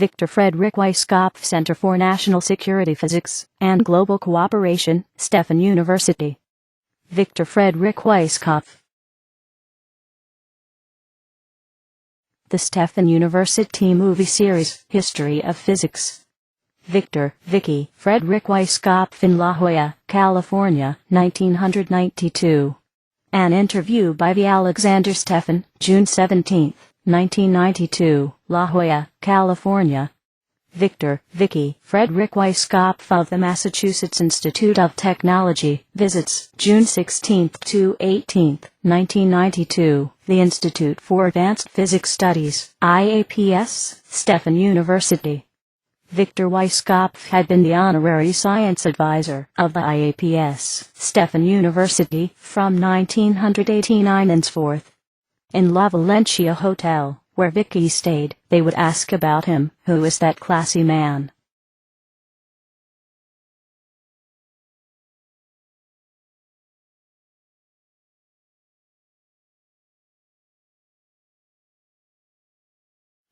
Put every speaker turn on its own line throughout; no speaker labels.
Victor Frederick Weisskopf Center for National Security Physics and Global Cooperation, Stefan University. Victor Frederick Weisskopf. The Stefan University movie series, History of Physics. Victor, Viki, Frederick Weisskopf in La Jolla, California, 1992. An interview by the Alexander-Stefan, June 17, 1992, La Jolla, California. Victor, Viki, Frederick Weisskopf of the Massachusetts Institute of Technology, visits, June 16 to 18, 1992, the Institute for Advanced Physics Studies, IAPS, Stefan University. Victor Weisskopf had been the Honorary Science Advisor of the IAPS, Stefan University, from 1989 thenceforth. In La Valencia Hotel, where Viki stayed, they would ask about him, who is that classy man?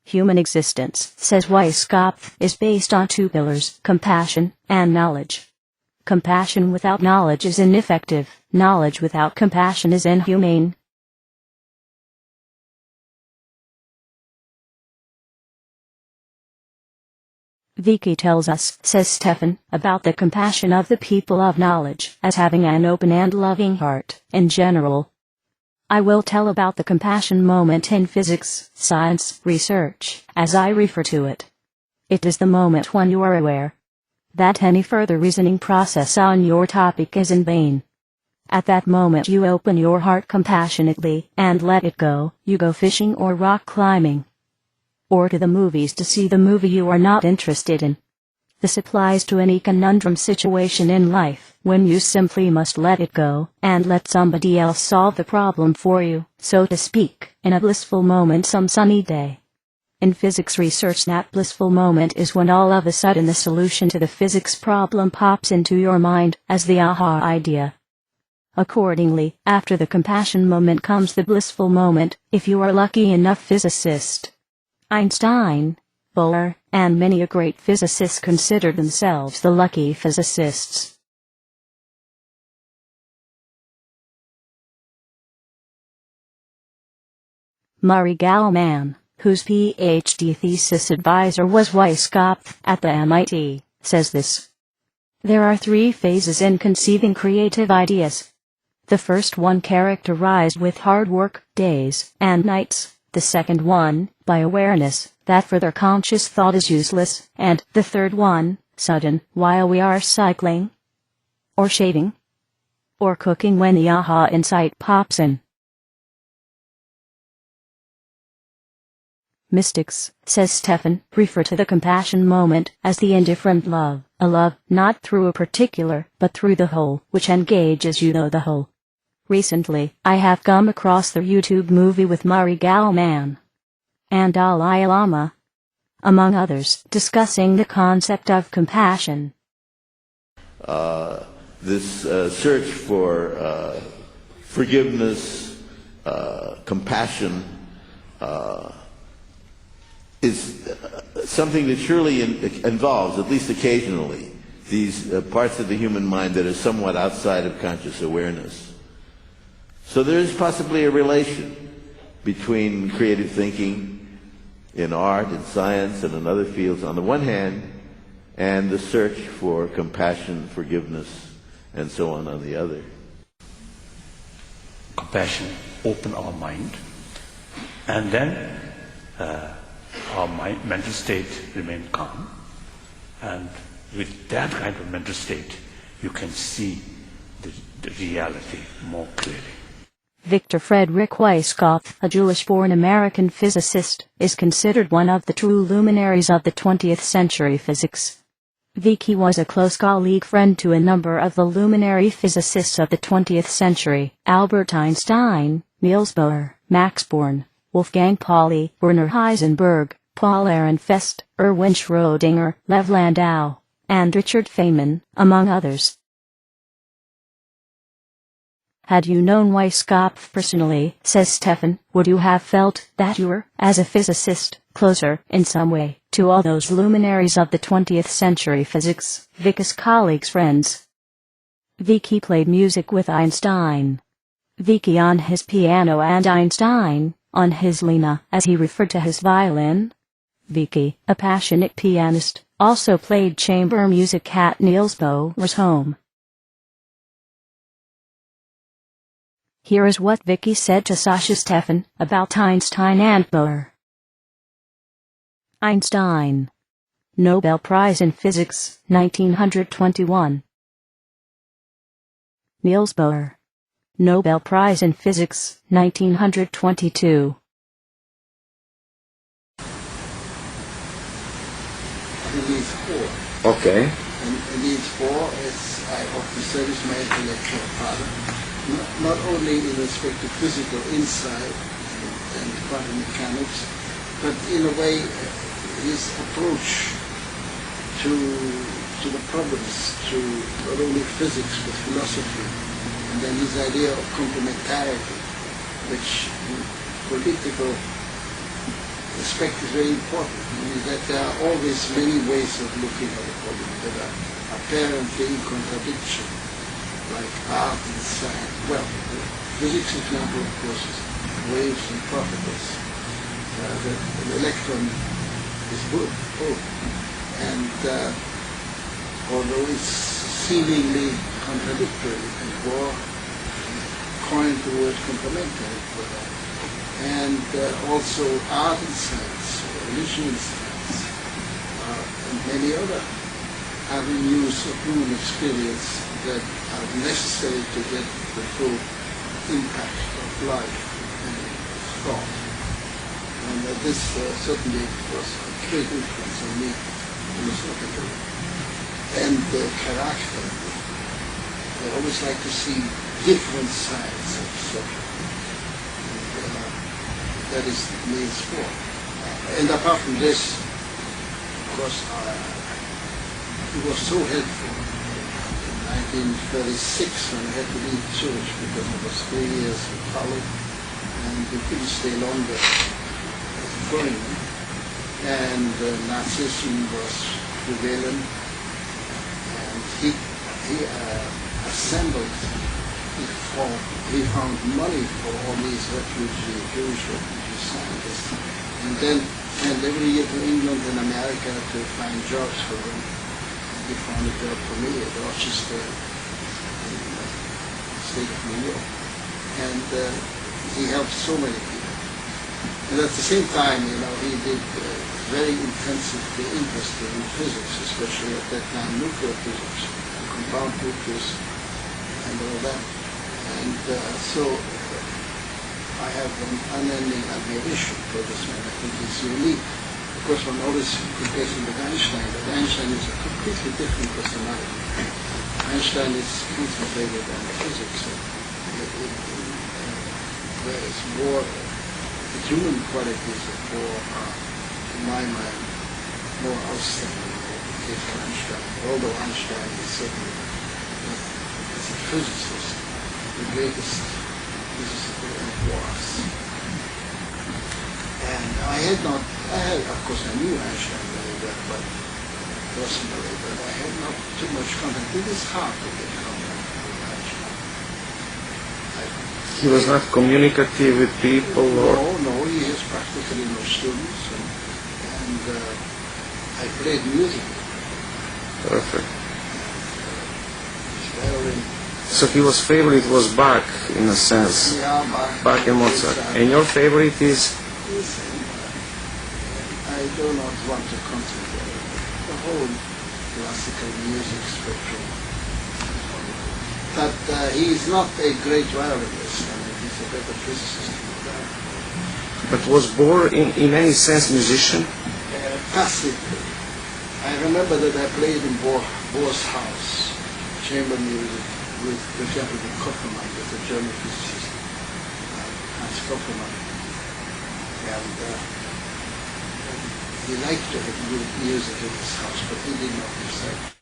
Human existence, says Weisskopf, is based on two pillars, compassion and knowledge. Compassion without knowledge is ineffective, knowledge without compassion is inhumane. Viki tells us, says Stefan, about the compassion of the people of knowledge as having an open and loving heart, in general. I will tell about the compassion moment in physics, science, research, as I refer to it. It is the moment when you are aware that any further reasoning process on your topic is in vain. At that moment you open your heart compassionately and let it go. You go fishing or rock climbing, or to the movies to see the movie you are not interested in. This applies to any conundrum situation in life, when you simply must let it go, and let somebody else solve the problem for you, so to speak, in a blissful moment some sunny day. In physics research, that blissful moment is when all of a sudden the solution to the physics problem pops into your mind, as the aha idea. Accordingly, after the compassion moment comes the blissful moment, if you are lucky enough. Physicist Einstein, Bohr, and many a great physicist consider themselves the lucky physicists. Murray Gell-Mann, whose PhD thesis advisor was Weisskopf at the MIT, says this. There are three phases in conceiving creative ideas. The first one characterized with hard work, days and nights. The second one, by awareness, that further conscious thought is useless, and the third one, sudden, while we are cycling, or shaving, or cooking when the aha insight pops in. Mystics, says Stefan, refer to the compassion moment as the indifferent love, a love not through a particular, but through the whole, which engages the whole. Recently, I have come across the YouTube movie with Murray Gell-Mann and Dalai Lama, among others, discussing the concept of compassion.
This search for forgiveness, compassion, is something that surely involves, at least occasionally, these parts of the human mind that are somewhat outside of conscious awareness. So there is possibly a relation between creative thinking in art, in science, and in other fields on the one hand, and the search for compassion, forgiveness, and so on the other.
Compassion open our mind, and then our mental state remain calm, and with that kind of mental state you can see the reality more clearly.
Victor Frederick Weisskopf, a Jewish-born American physicist, is considered one of the true luminaries of the 20th century physics. Viki was a close colleague friend to a number of the luminary physicists of the 20th century, Albert Einstein, Niels Bohr, Max Born, Wolfgang Pauli, Werner Heisenberg, Paul Ehrenfest, Erwin Schrödinger, Lev Landau, and Richard Feynman, among others. Had you known Weisskopf personally, says Stefan, would you have felt that you were, as a physicist, closer, in some way, to all those luminaries of the 20th century physics, Viki's colleagues, friends? Viki played music with Einstein. Viki on his piano and Einstein on his Lina, as he referred to his violin. Viki, a passionate pianist, also played chamber music at Niels Bohr's home. Here is what Viki said to Sasha Stefan about Einstein and Bohr. Einstein. Nobel Prize in Physics, 1921. Niels Bohr. Nobel Prize in Physics, 1922.
Niels Bohr.
Okay.
And Niels Bohr is, I often say, is my intellectual father. Not only in respect to physical insight and quantum mechanics, but in a way his approach to the problems, to not only physics but philosophy, and then his idea of complementarity, which in political respect is very important. I mean, that there are always many ways of looking at a problem that are apparently in contradiction, like art and science. Well, physics example, of course, is waves and particles. The electron is good, and although it's seemingly contradictory, and Bohr coined the word complementary for that. And also art and science, religion and science, and many other avenues of human experience that are necessary to get the full impact of life and thought. And this certainly was a great influence on me philosophically. And the character. I always like to see different sides of subject. That is Niels Bohr. And apart from this, of course, it was so helpful in 1936 when I had to leave church because I was 3 years in college and we couldn't stay longer as a foreigner. And Nazism was prevailing, and he assembled, he found money for all these Jewish refugee scientists, and then sent every year to England and America to find jobs for them. He found a job for me at Rochester in the state of New York. And he helped so many people. And at the same time, he did very intensively interested in physics, especially at that time nuclear physics, compound nucleus, and all that. And so I have an unending admiration for this man. I think he's unique. Of course, one always compares him with Einstein, but Einstein is a completely different personality. Einstein is concentrated on physics, whereas Bohr, the human qualities of Bohr are, in my mind, more outstanding than the case of Einstein. Although Einstein is certainly, as a physicist, the greatest physicist there ever was. And of course I knew Einstein very well, but personally, but I had not too much contact. It is hard to get contact with Einstein.
He was not communicative with people, or?
No, he has practically no students, and I played music with him.
Perfect.
His violin.
So his favorite was Bach, in a sense.
Yeah,
Bach and Mozart. And your favorite is?
I do not want to concentrate the whole classical music spectrum. But he is not a great violinist. I mean, he's a better physicist than that.
But was Bohr in any sense musician?
Passively. I remember that I played in Bohr's house, chamber music, with, for example, with Koppermann, with the German physicist, Hans Koppermann. And he liked to have good music in his house, but he did not himself.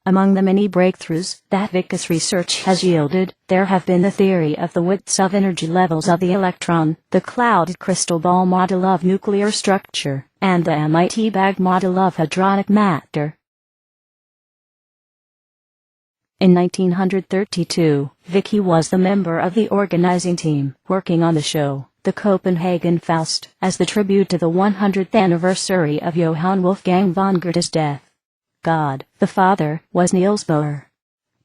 Among the many breakthroughs that Viki's research has yielded, there have been the theory of the widths of energy levels of the electron, the clouded crystal ball model of nuclear structure, and the MIT bag model of hadronic matter. In 1932, Viki was the member of the organizing team working on the show, the Copenhagen Faust, as the tribute to the 100th anniversary of Johann Wolfgang von Goethe's death. God, the Father, was Niels Bohr.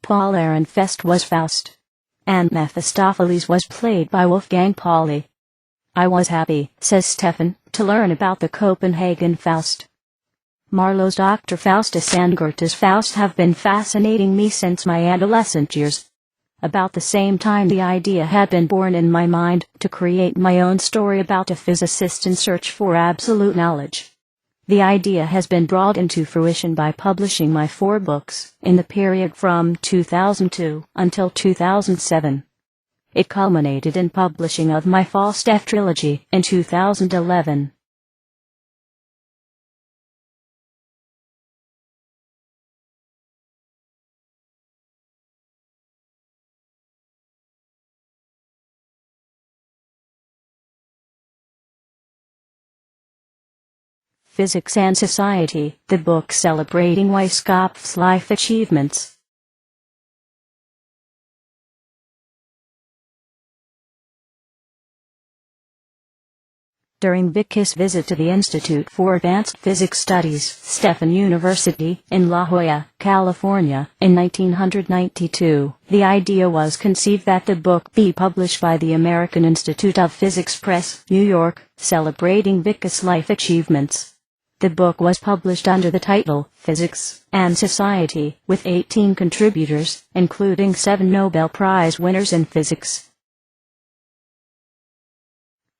Paul Ehrenfest was Faust. And Mephistopheles was played by Wolfgang Pauli. I was happy, says Stefan, to learn about the Copenhagen Faust. Marlowe's Dr. Faustus and Goethe's Faust have been fascinating me since my adolescent years. About the same time the idea had been born in my mind to create my own story about a physicist in search for absolute knowledge. The idea has been brought into fruition by publishing my 4 books in the period from 2002 until 2007. It culminated in publishing of my Falstaff trilogy in 2011. Physics and Society, the book celebrating Weisskopf's life achievements. During Viki's visit to the Institute for Advanced Physics Studies, Stefan University, in La Jolla, California, in 1992, the idea was conceived that the book be published by the American Institute of Physics Press, New York, celebrating Viki's life achievements. The book was published under the title, Physics and Society, with 18 contributors, including 7 Nobel Prize winners in physics.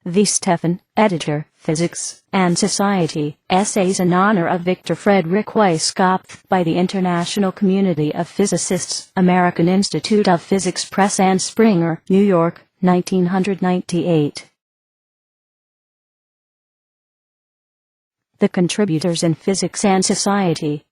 The Stefan, editor, Physics and Society, essays in honor of Victor Frederick Weisskopf by the International Community of Physicists, American Institute of Physics Press and Springer, New York, 1998. The contributors in Physics and Society.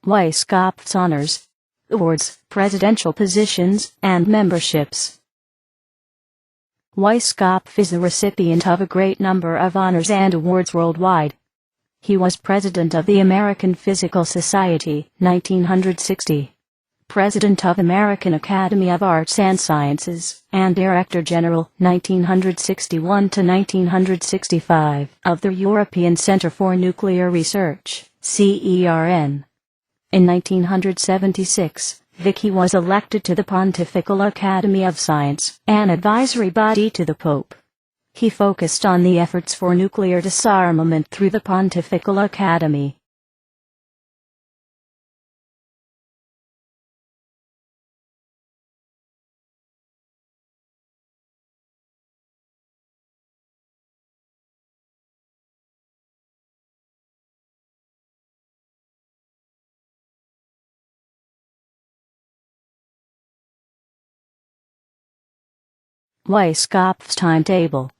Weisskopf's honors, awards, presidential positions, and memberships. Weisskopf is the recipient of a great number of honors and awards worldwide. He was President of the American Physical Society, 1960, President of American Academy of Arts and Sciences, and Director General, 1961 to 1965, of the European Centre for Nuclear Research, CERN. In 1976, Viki was elected to the Pontifical Academy of Science, an advisory body to the Pope. He focused on the efforts for nuclear disarmament through the Pontifical Academy. Weisskopf's timetable.